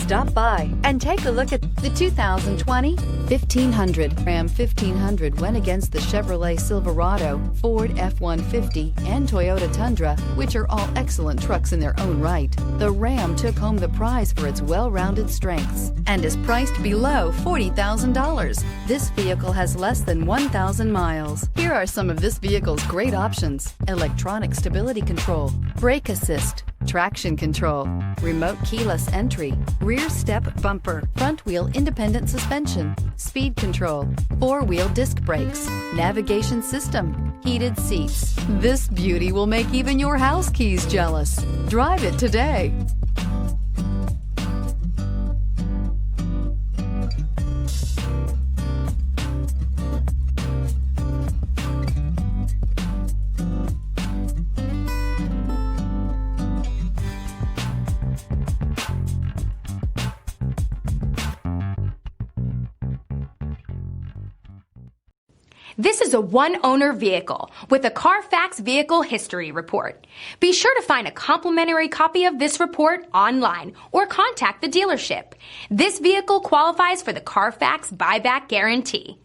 Stop by and take a look at the 2020 1500. Ram 1500 went against the Chevrolet Silverado, Ford F-150, and Toyota Tundra, which are all excellent trucks in their own right. The Ram took home the prize for its well-rounded strengths and is priced below $40,000. This vehicle has less than 1,000 miles. Here are some of this vehicle's great options: electronic stability control, brake assist, traction control, remote keyless entry, rear step bumper, front wheel independent suspension, speed control, four-wheel disc brakes, navigation system, heated seats. This beauty will make even your house keys jealous. Drive it today. This is a one-owner vehicle with a Carfax Vehicle History Report. Be sure to find a complimentary copy of this report online or contact the dealership. This vehicle qualifies for the Carfax Buyback Guarantee.